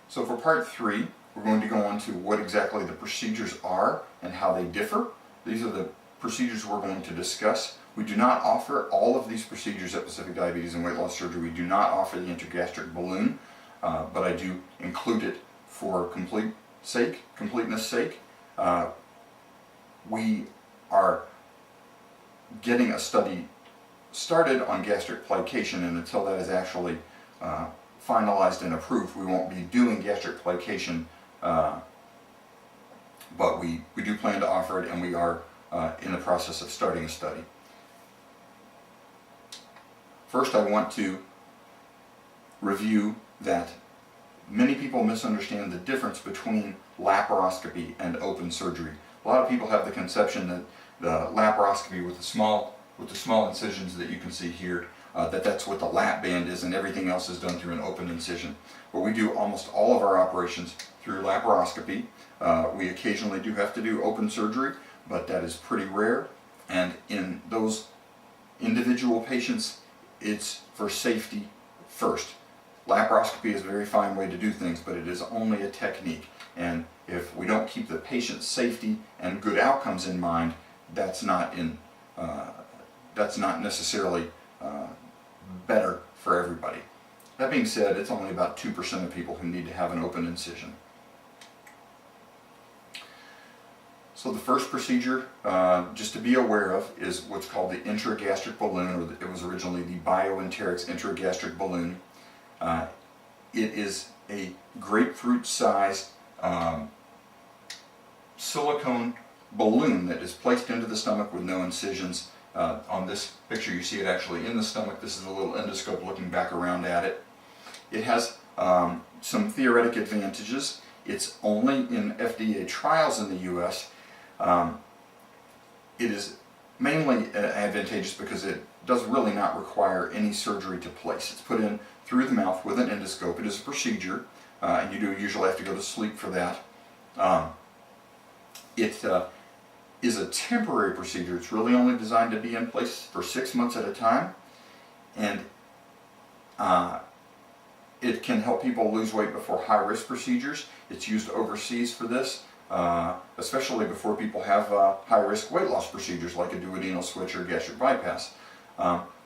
So for part 3, we're going to go on to what exactly the procedures are and how they differ. These are the procedures we're going to discuss. We do not offer all of these procedures at Pacific Diabetes and Weight Loss Surgery. We do not offer the intragastric balloon, but I do include it for completeness sake. We are getting a study started on gastric plication, and until that is actually finalized and approved, we won't be doing gastric plication, but we do plan to offer it, and we are in the process of starting a study. First, I want to review that many people misunderstand the difference between laparoscopy and open surgery. A lot of people have the conception that the laparoscopy with the small incisions that you can see here, that's what the lap band is, and everything else is done through an open incision. But we do almost all of our operations through laparoscopy. We occasionally do have to do open surgery, but that is pretty rare, and in those individual patients, it's for safety first. Laparoscopy is a very fine way to do things, but it is only a technique, and if we don't keep the patient's safety and good outcomes in mind, that's not necessarily better for everybody. That being said, it's only about 2% of people who need to have an open incision. So the first procedure, just to be aware of, is what's called the intragastric balloon, or it was originally the Bioenterics intragastric balloon. It is a grapefruit-sized silicone balloon that is placed into the stomach with no incisions. On this picture you see it actually in the stomach. This is a little endoscope looking back around at it. It has some theoretic advantages. It's only in FDA trials in the US. It is mainly advantageous because it does really not require any surgery to place. It's put in through the mouth with an endoscope. It is a procedure, and you do usually have to go to sleep for that. It is a temporary procedure. It's really only designed to be in place for 6 months at a time, and it can help people lose weight before high-risk procedures. It's used overseas for this, especially before people have high-risk weight loss procedures like a duodenal switch or gastric bypass.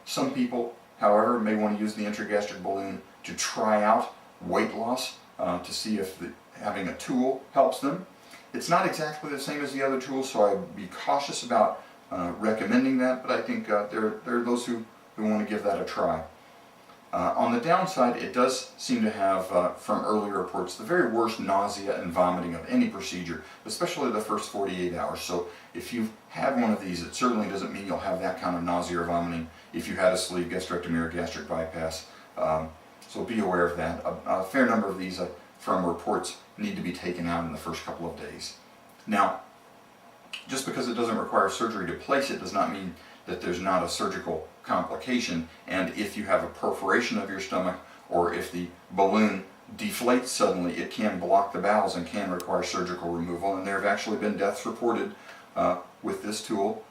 Some people, however, may want to use the intragastric balloon to try out weight loss to see if having a tool helps them. It's not exactly the same as the other tools, so I'd be cautious about recommending that, but I think there are those who want to give that a try. On the downside, it does seem to have, from earlier reports, the very worst nausea and vomiting of any procedure, especially the first 48 hours. So if you've had one of these, it certainly doesn't mean you'll have that kind of nausea or vomiting if you had a sleeve gastrectomy or gastric bypass. So be aware of that. A fair number of these, from reports, need to be taken out in the first couple of days. Now, just because it doesn't require surgery to place it does not mean that there's not a surgical complication, and if you have a perforation of your stomach, or if the balloon deflates suddenly, it can block the bowels and can require surgical removal, and there have actually been deaths reported with this tool.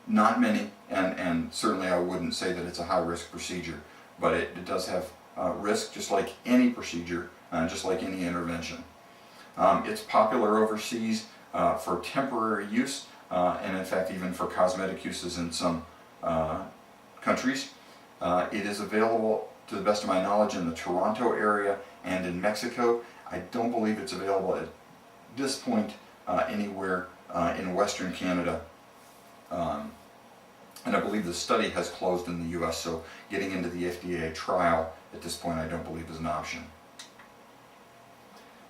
Not many, and certainly I wouldn't say that it's a high-risk procedure, but it does have risk, just like any procedure, just like any intervention. It's popular overseas for temporary use, and in fact even for cosmetic uses in some countries. It is available, to the best of my knowledge, in the Toronto area and in Mexico. I don't believe it's available at this point anywhere in Western Canada. And I believe the study has closed in the US, so getting into the FDA trial at this point I don't believe is an option.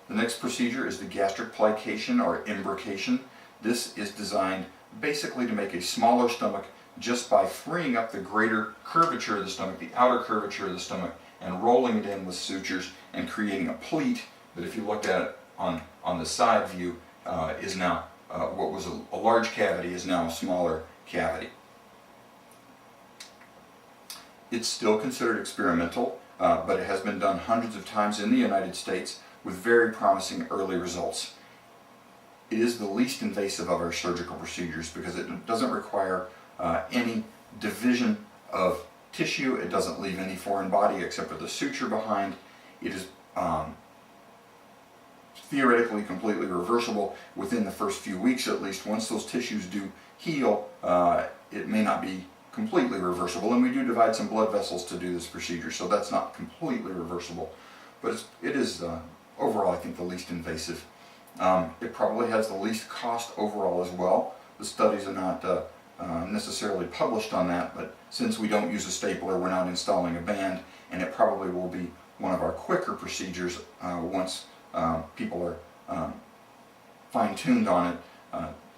The next procedure is the gastric plication, or imbrication. This is designed basically to make a smaller stomach just by freeing up the greater curvature of the stomach, the outer curvature of the stomach, and rolling it in with sutures and creating a pleat that, if you looked at it on the side view, is now what was a large cavity is now a smaller cavity. It's still considered experimental, but it has been done hundreds of times in the United States with very promising early results. It is the least invasive of our surgical procedures because it doesn't require any division of tissue. It doesn't leave any foreign body except for the suture behind. it is theoretically completely reversible within the first few weeks at least. Once those tissues do heal, it may not be completely reversible, and we do divide some blood vessels to do this procedure, so that's not completely reversible, but it is overall, I think, the least invasive. It probably has the least cost overall as well. The studies are not necessarily published on that, but since we don't use a stapler, we're not installing a band, and it probably will be one of our quicker procedures once people are fine-tuned on it.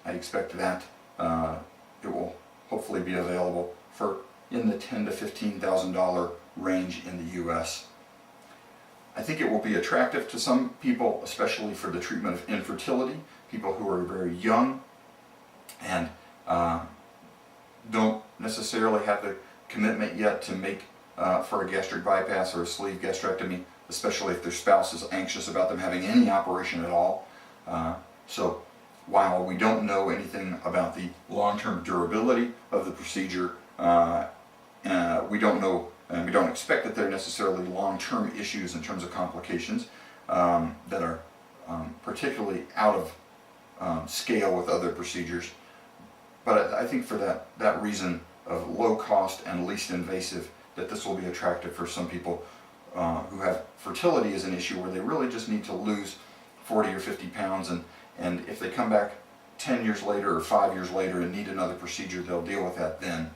I expect that it will hopefully be available for in the $10,000 to $15,000 range in the US. I think it will be attractive to some people, especially for the treatment of infertility, people who are very young and don't necessarily have the commitment yet to make for a gastric bypass or a sleeve gastrectomy, especially if their spouse is anxious about them having any operation at all. So while we don't know anything about the long-term durability of the procedure, we don't know, and we don't expect that there are necessarily long-term issues in terms of complications that are particularly out of scale with other procedures. But I think for that reason of low cost and least invasive, that this will be attractive for some people who have fertility as an issue, where they really just need to lose 40 or 50 pounds, and if they come back 10 years later or 5 years later and need another procedure, they'll deal with that then.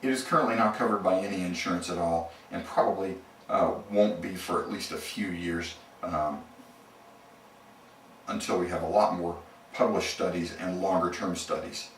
It is currently not covered by any insurance at all, and probably won't be for at least a few years until we have a lot more published studies and longer term studies.